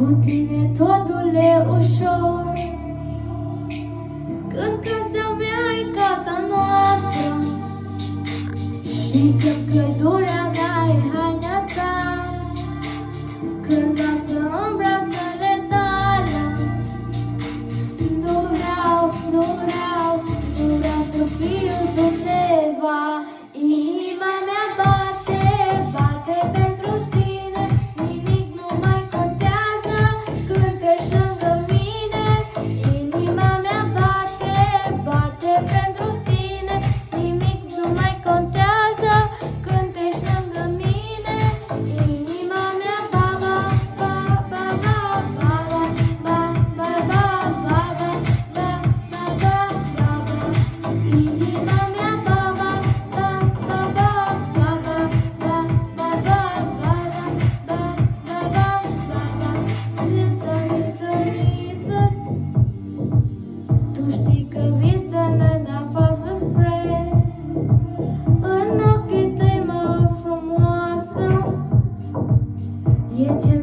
Cu tine totul e ușor. Când casa mea e casa noastră și când căldura mea e haina ta, când lasă în brațele tale, nu vreau să fiu undeva. Inima mea bate pentru tine, nimic nu mai contează când ești lângă mine. Inima mea bate pentru tine, nimic nu mai contează când ești lângă mine. Inima mea ba ba ba ba ba ba ba ba ba ba ba ba ba ba ba. Inima mea ba ba ba ba ba ba ba ba ba ba ba ba ba ba ba. Visă, tu știi că visele ne fac să spre în ochii tăi mă frumoasă. E cel